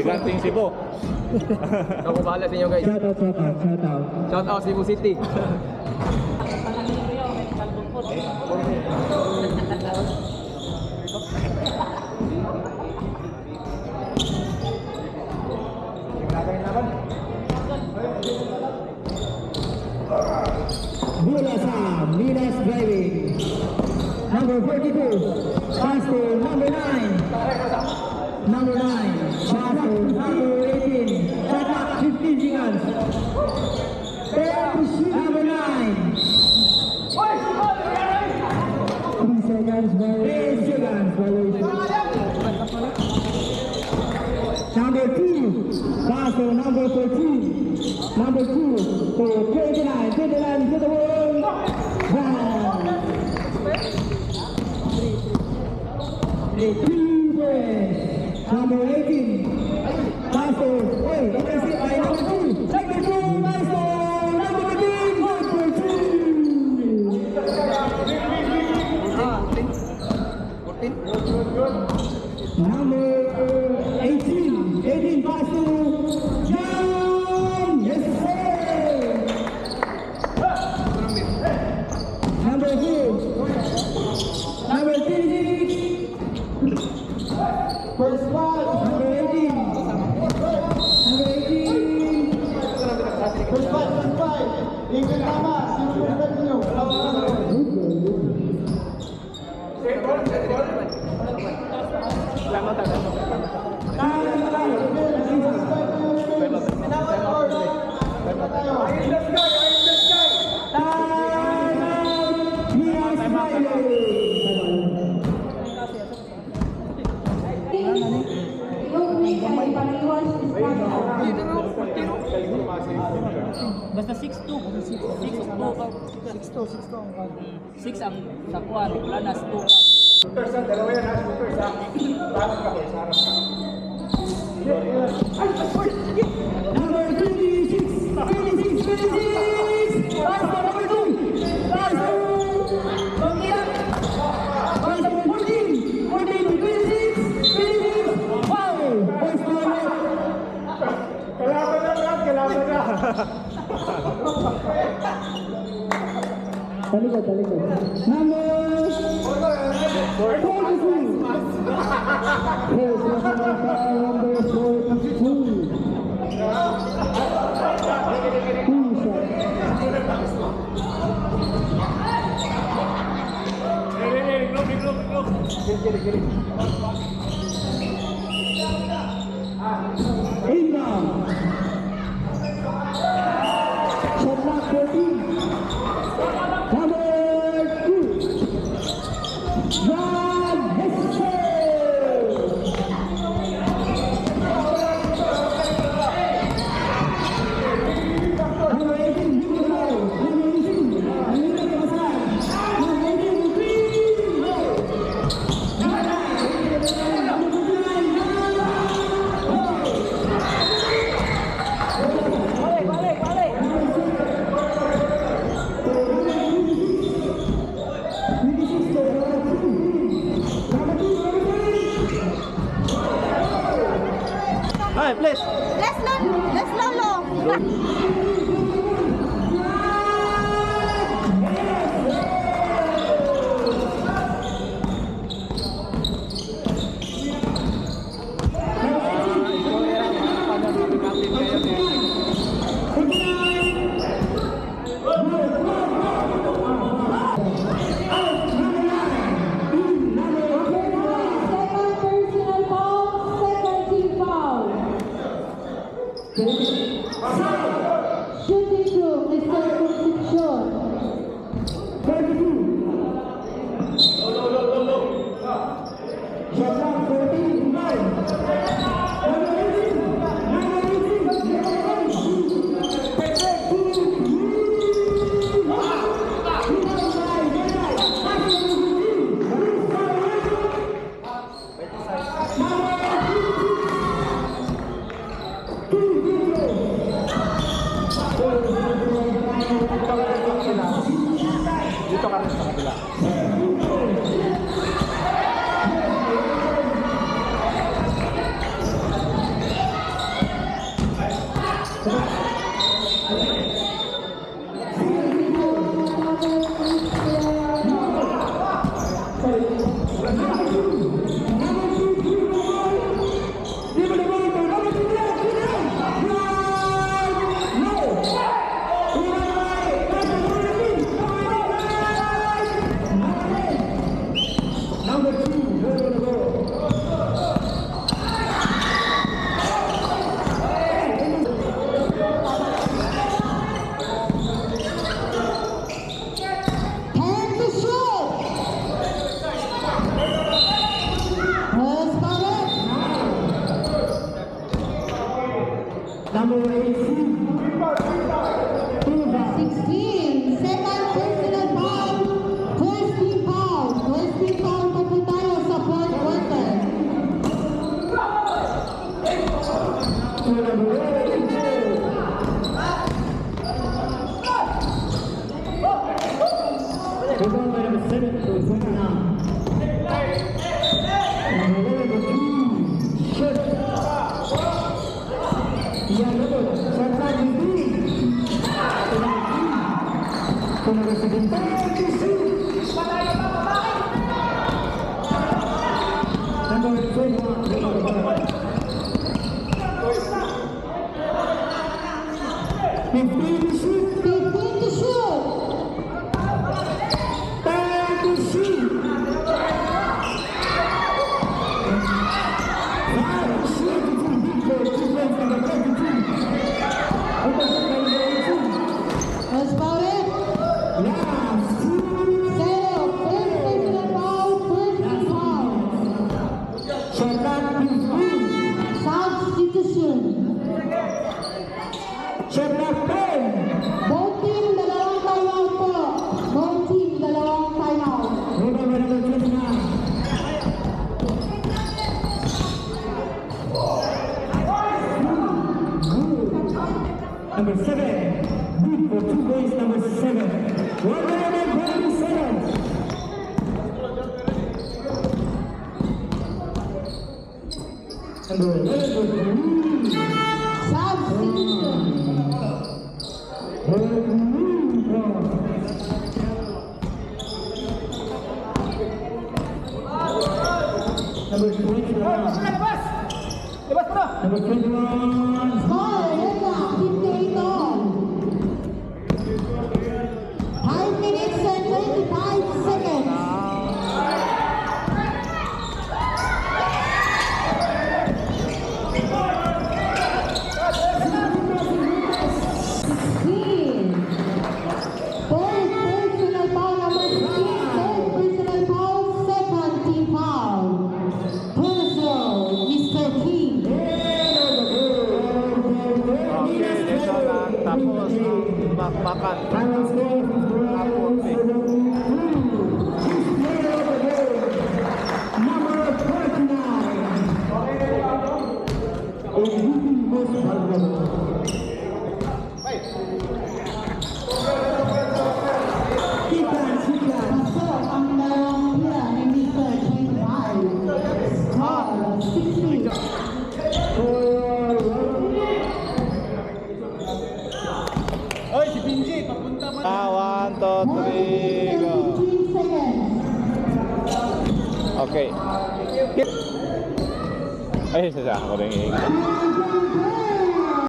Giganting Cebu. Ako bahala sa inyo guys. Shout out. Shout out Cebu City. Milas driving. Number 42. Pass to number 9. Number 9. Pass to number 18. Shot clock 15 seconds. Number 9. 3 seconds. 8 seconds. Number 2. Pass to number 14. Number 2 to 29. 29 to the world. Number 18. Pass to, wait, number 2. Number 2, pass to number 18. Number 2. Number 18. 18 pass to John. Yes, sir. Number 2. Number 36. First one. Number 18. Number 18. First five. Ingin tama. Sino po niyo? Basta 6-2. 6 ang sakuan, wala na 2 ka. Number 26. 26. Pass to number 2. Pass to 14. 14 to 26. 26. Wow. Pass to Kalaban na. Talikod. Number 42. Yes, number 42. Inbound. Shot clock 14. Number 2. John Hester. Number 18. Number 18. Number 18. Hi, please. Let's lolo. Second And to shoot. Has got it. Number 18. 16. Second personal foul. First team foul. First team foul po po tayo sa fourth quarter. Has got it. Zero. First personal foul. First team foul. Substitution. Both team, dalawang timeout po. Both team, dalawang timeout. Number 7, good for 2 points, number 7. 1 minute and 20 seconds. Number 11, Substitution. Number 21. Number 21. Score, Reza, 58 all. 5 minutes and 25 seconds. Third personal foul, number 16. Third personal foul, second team foul. Personal, Mr. King. Okay, ito na tapos ang bakbakan. Final score is number 49. Pasok ang dalawang tira ni Mr. 25. Score, 60. Oy, si Binji, papunta mo. 1, 2, 3, go. 15 seconds. Okay. Ay, isa ako rin.